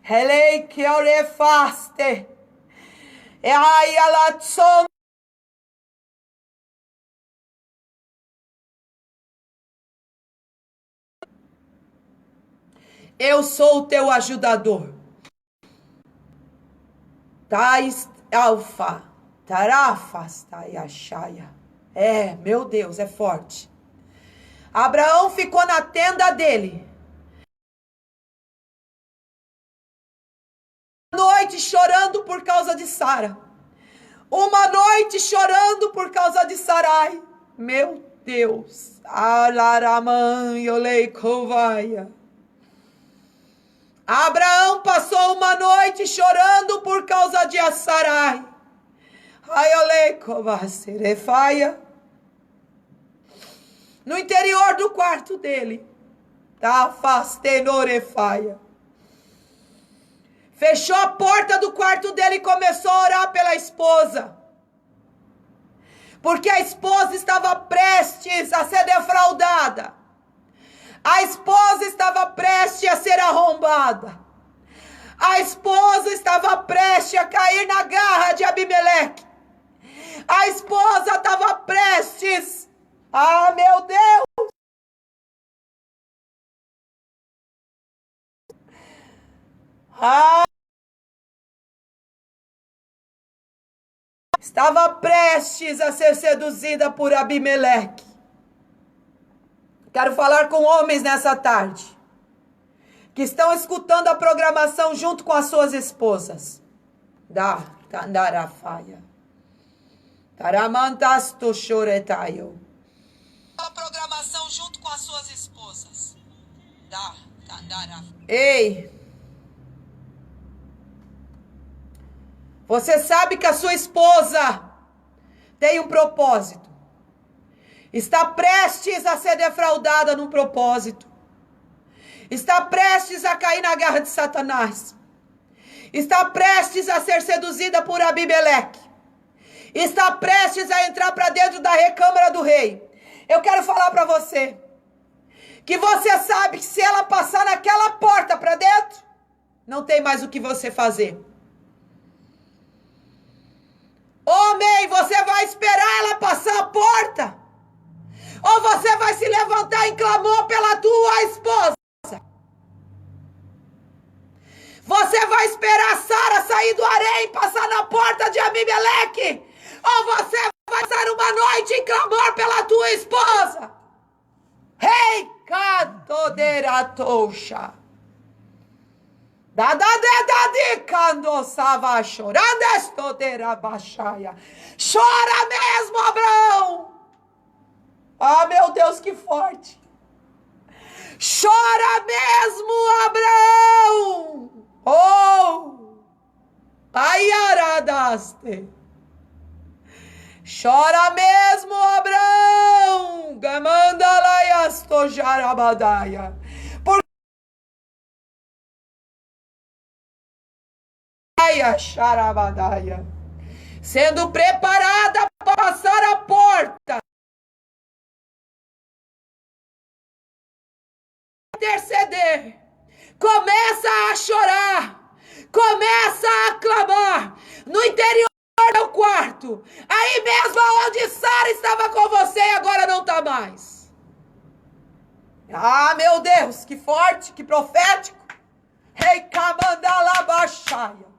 Helei que orefaste. E aí ela som. Eu sou o teu ajudador. Tais alfa, tarafas, taiachaia. É, meu Deus, é forte. Abraão ficou na tenda dele. Uma noite chorando por causa de Sara. Uma noite chorando por causa de Sarai. Meu Deus. Abraão passou uma noite chorando por causa de Sarai. No interior do quarto dele. Fechou a porta do quarto dele e começou a orar pela esposa. Porque a esposa estava prestes a ser defraudada. A esposa estava prestes a ser arrombada. A esposa estava prestes a cair na garra de Abimeleque. A esposa estava prestes. Ah, meu Deus! Ah! Estava prestes a ser seduzida por Abimeleque. Quero falar com homens nessa tarde, que estão escutando a programação junto com as suas esposas. Da tandarafaia. Taramantasto choretaio. A programação junto com as suas esposas. Da tandarafaia. Ei! Você sabe que a sua esposa tem um propósito. Está prestes a ser defraudada num propósito. Está prestes a cair na garra de Satanás. Está prestes a ser seduzida por Abimeleque. Está prestes a entrar para dentro da recâmara do rei. Eu quero falar para você que você sabe que se ela passar naquela porta para dentro, não tem mais o que você fazer. Homem, você vai esperar ela passar a porta? Ou você vai se levantar em clamor pela tua esposa? Você vai esperar Sara sair do harém e passar na porta de Abimeleque? Ou você vai passar uma noite em clamor pela tua esposa? Rei Cadoderatouxa. Chora mesmo, Abraão. Ah, meu Deus, que forte. Chora mesmo, Abraão. Oh, Ayaradaste. Chora mesmo, Abraão. Gamandalayasto jarabadaia. Sendo preparada para passar a porta, interceder, começa a chorar, começa a clamar no interior do quarto, aí mesmo onde Sara estava com você e agora não está mais. Ah, meu Deus, que forte, que profético. Rei Camandalabaxaia.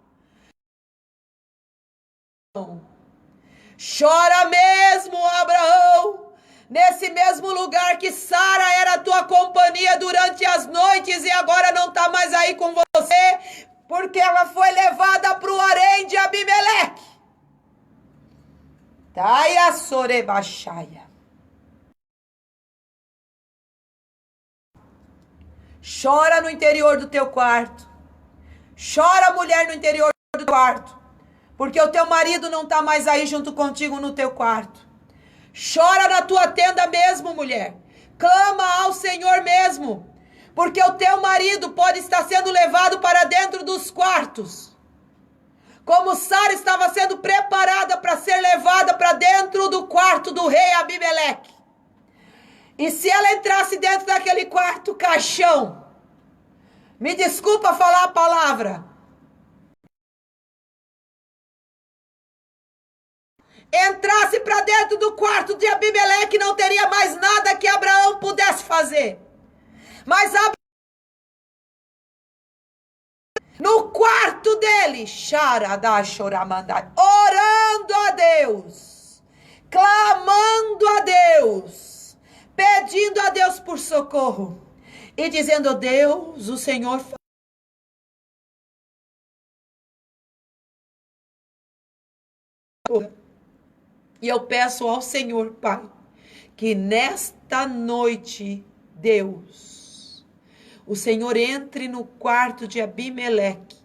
Chora mesmo, Abraão, nesse mesmo lugar que Sara era a tua companhia durante as noites e agora não está mais aí com você, porque ela foi levada para o harém de Abimeleque. Taia sorebaxaia. Chora no interior do teu quarto. Chora, mulher, no interior do quarto, porque o teu marido não está mais aí junto contigo no teu quarto. Chora na tua tenda mesmo, mulher. Clama ao Senhor mesmo, porque o teu marido pode estar sendo levado para dentro dos quartos, como Sara estava sendo preparada para ser levada para dentro do quarto do rei Abimeleque. E se ela entrasse dentro daquele quarto caixão, me desculpa falar a palavra, entrasse para dentro do quarto de Abimeleque, não teria mais nada que Abraão pudesse fazer. Mas no quarto dele, orando a Deus, clamando a Deus, pedindo a Deus por socorro e dizendo: Deus, o Senhor e eu peço ao Senhor, Pai, que nesta noite, Deus, o Senhor entre no quarto de Abimeleque,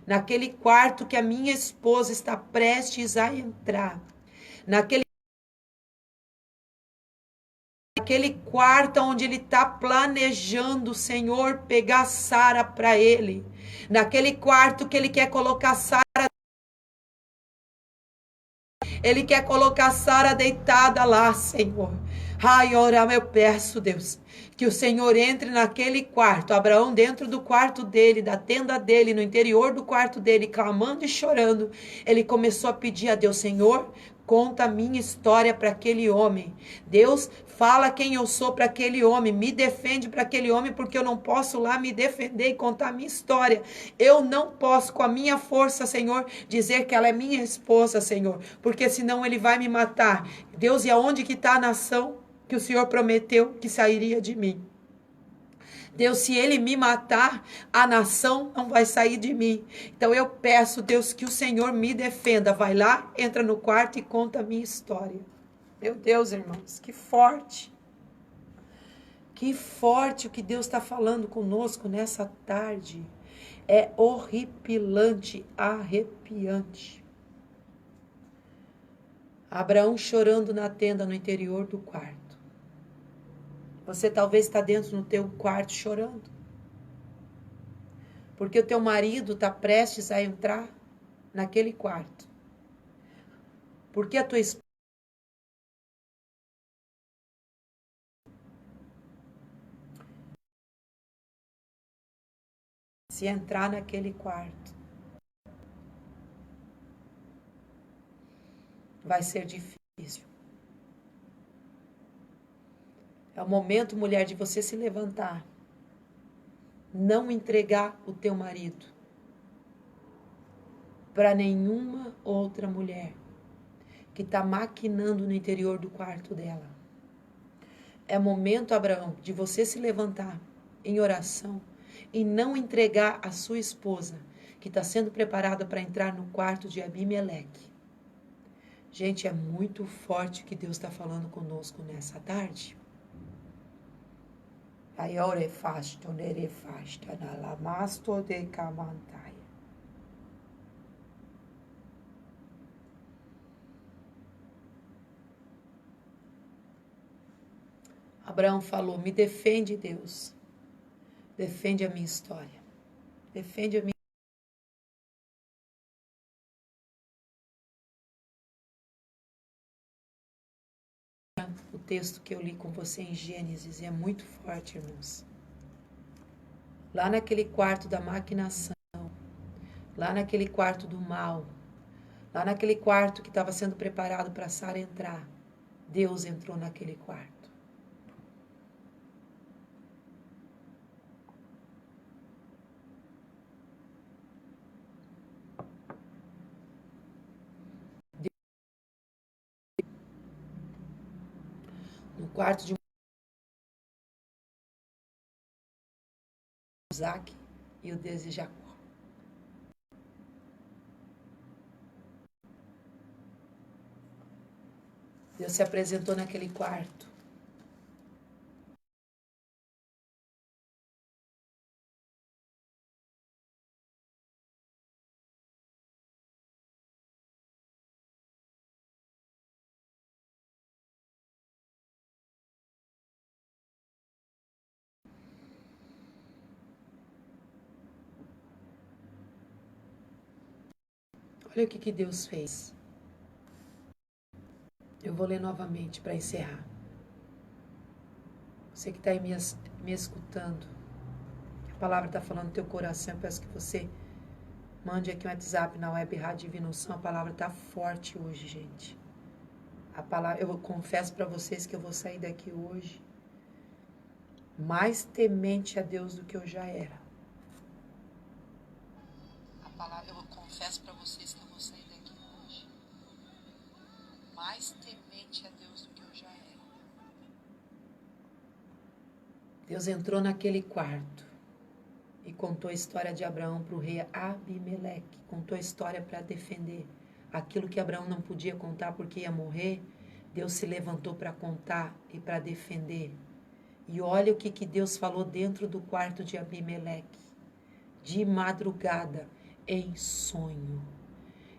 naquele quarto que a minha esposa está prestes a entrar, naquele quarto onde ele está planejando, Senhor, pegar Sara para ele, naquele quarto que ele quer colocar Sara, ele quer colocar Sara deitada lá, Senhor. Ai, ora, eu peço, Deus, que o Senhor entre naquele quarto, Abraão dentro do quarto dele, da tenda dele, no interior do quarto dele, clamando e chorando. Ele começou a pedir a Deus: Senhor, conta a minha história para aquele homem. Deus, fala quem eu sou para aquele homem. Me defende para aquele homem, porque eu não posso lá me defender e contar a minha história. Eu não posso, com a minha força, Senhor, dizer que ela é minha esposa, Senhor, porque senão ele vai me matar. Deus, e aonde que está a nação que o Senhor prometeu que sairia de mim? Deus, se ele me matar, a nação não vai sair de mim. Então eu peço, Deus, que o Senhor me defenda. Vai lá, entra no quarto e conta a minha história. Meu Deus, irmãos, que forte. Que forte o que Deus está falando conosco nessa tarde. É horripilante, arrepiante. Abraão chorando na tenda no interior do quarto. Você talvez está dentro no teu quarto chorando, porque o teu marido está prestes a entrar naquele quarto. Porque a tua esposa se entrar naquele quarto, vai ser difícil. É o momento, mulher, de você se levantar. Não entregar o teu marido para nenhuma outra mulher que está maquinando no interior do quarto dela. É momento, Abraão, de você se levantar em oração e não entregar a sua esposa, que está sendo preparada para entrar no quarto de Abimeleque. Gente, é muito forte o que Deus está falando conosco nessa tarde. Abraão falou: me defende, Deus. Defende a minha história. Defende a minha. O texto que eu li com você em Gênesis é muito forte, irmãos. Lá naquele quarto da maquinação, lá naquele quarto do mal, lá naquele quarto que estava sendo preparado para Sara entrar, Deus entrou naquele quarto. No quarto de Isaac e o Deus de Jacó. Deus se apresentou naquele quarto. Olha o que Deus fez. Eu vou ler novamente para encerrar. Você que está aí me escutando, a palavra está falando no teu coração, eu peço que você mande aqui um WhatsApp na Web Rádio Divina Unção. A palavra está forte hoje, gente. A palavra, eu confesso para vocês que eu vou sair daqui hoje mais temente a Deus do que eu já era. A palavra, eu confesso para vocês que eu vou sair daqui hoje mais temente a Deus do que eu já era. Deus entrou naquele quarto e contou a história de Abraão para o rei Abimeleque. Contou a história para defender aquilo que Abraão não podia contar porque ia morrer. Deus se levantou para contar e para defender. E olha o que Deus falou dentro do quarto de Abimeleque. De madrugada, em sonho.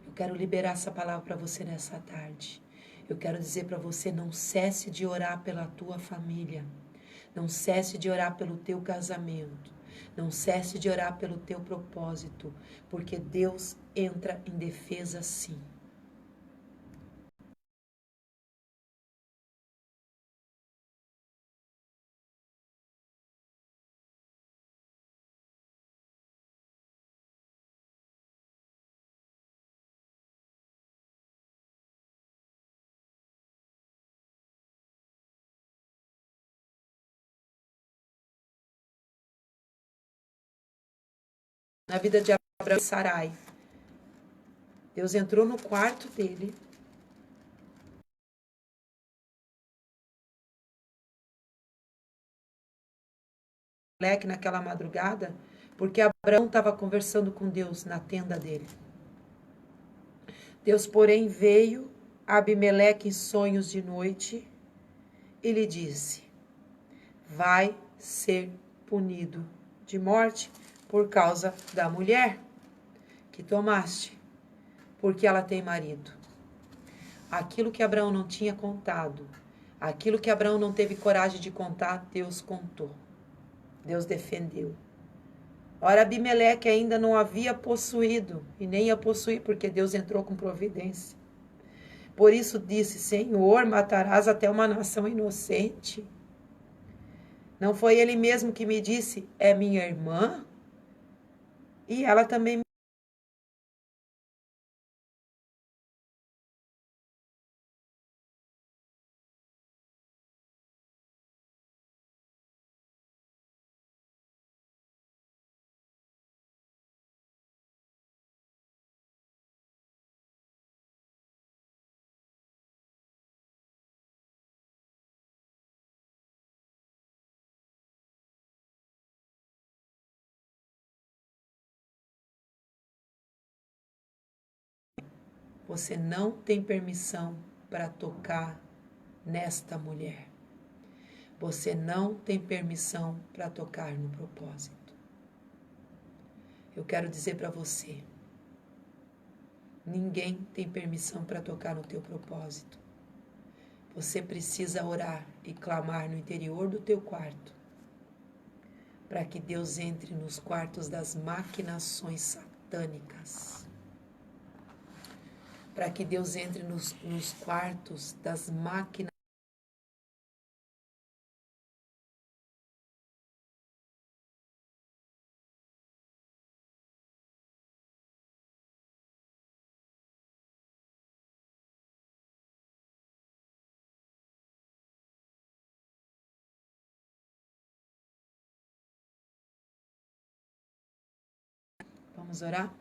Eu quero liberar essa palavra para você nessa tarde. Eu quero dizer para você, não cesse de orar pela tua família. Não cesse de orar pelo teu casamento. Não cesse de orar pelo teu propósito. Porque Deus entra em defesa sim. Na vida de Abraão e Sarai. Deus entrou no quarto dele. Naquela madrugada, porque Abraão estava conversando com Deus na tenda dele. Deus, porém, veio a Abimeleque em sonhos de noite e lhe disse: vai ser punido de morte por causa da mulher que tomaste, porque ela tem marido. Aquilo que Abraão não tinha contado, aquilo que Abraão não teve coragem de contar, Deus contou. Deus defendeu. Ora, Abimeleque ainda não havia possuído, e nem ia possuir, porque Deus entrou com providência. Por isso disse: Senhor, matarás até uma nação inocente? Não foi ele mesmo que me disse: é minha irmã? E ela também. Você não tem permissão para tocar nesta mulher. Você não tem permissão para tocar no propósito. Eu quero dizer para você, ninguém tem permissão para tocar no teu propósito. Você precisa orar e clamar no interior do teu quarto, para que Deus entre nos quartos das maquinações satânicas. Para que Deus entre nos quartos das máquinas. Vamos orar?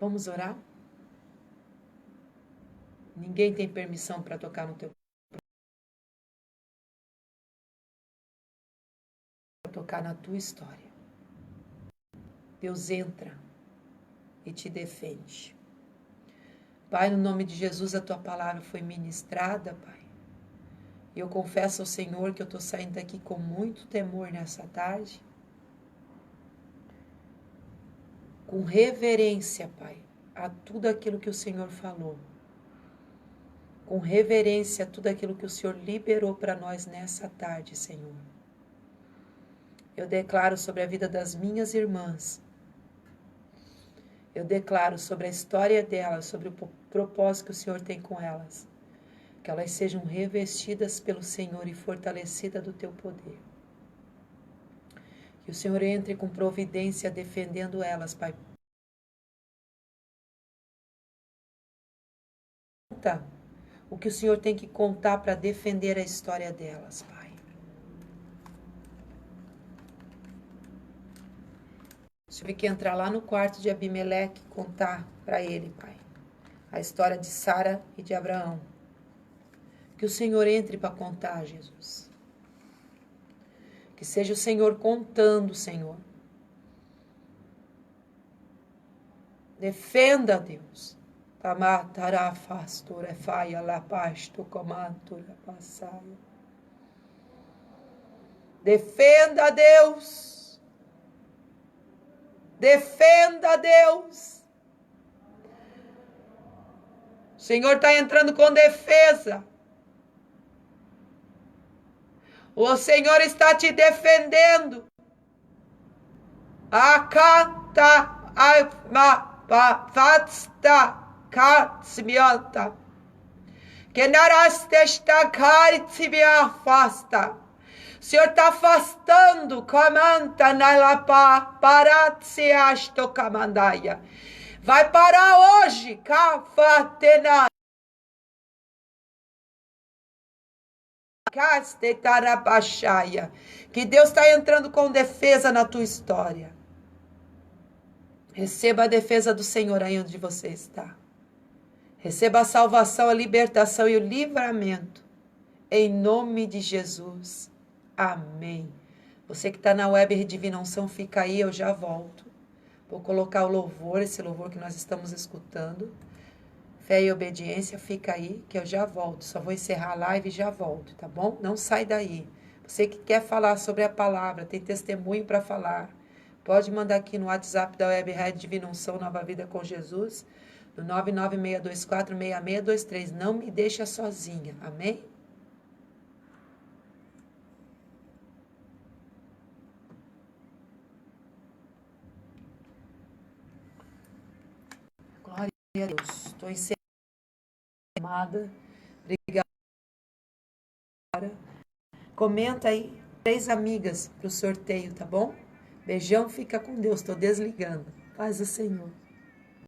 Vamos orar? Ninguém tem permissão para tocar no teu para tocar na tua história. Deus entra e te defende. Pai, no nome de Jesus, a tua palavra foi ministrada, Pai. Eu confesso ao Senhor que eu estou saindo daqui com muito temor nessa tarde. Com reverência, Pai, a tudo aquilo que o Senhor falou. Com reverência a tudo aquilo que o Senhor liberou para nós nessa tarde, Senhor. Eu declaro sobre a vida das minhas irmãs. Eu declaro sobre a história delas, sobre o propósito que o Senhor tem com elas. Que elas sejam revestidas pelo Senhor e fortalecidas do teu poder. Que o Senhor entre com providência defendendo elas, Pai. O que o Senhor tem que contar para defender a história delas, Pai. O Senhor tem que entrar lá no quarto de Abimeleque e contar para ele, Pai, a história de Sara e de Abraão. Que o Senhor entre para contar, Jesus. Que seja o Senhor contando, Senhor. Defenda, Deus. Defenda, Deus. Defenda, Deus. O Senhor está entrando com defesa. O Senhor está te defendendo. Acanta, fatsta, katsmiota. Que narastesta kaitsmia afasta. O Senhor está afastando, comanta na lapa, paratsiasto kamandaia. Vai parar hoje, kafatena. Que Deus está entrando com defesa na tua história. Receba a defesa do Senhor aí onde você está. Receba a salvação, a libertação e o livramento. Em nome de Jesus. Amém. Você que está na web Divina Unção, fica aí, eu já volto. Vou colocar o louvor, esse louvor que nós estamos escutando. Fé e obediência, fica aí que eu já volto. Só vou encerrar a live e já volto, tá bom? Não sai daí. Você que quer falar sobre a palavra, tem testemunho para falar, pode mandar aqui no WhatsApp da Web Rádio Divina Unção Nova Vida com Jesus, no 996246623. Não me deixa sozinha, amém? Glória a Deus. Estou encerrando. Amada, obrigada. Comenta aí 3 amigas para o sorteio, tá bom? Beijão, fica com Deus. Estou desligando. Paz do Senhor.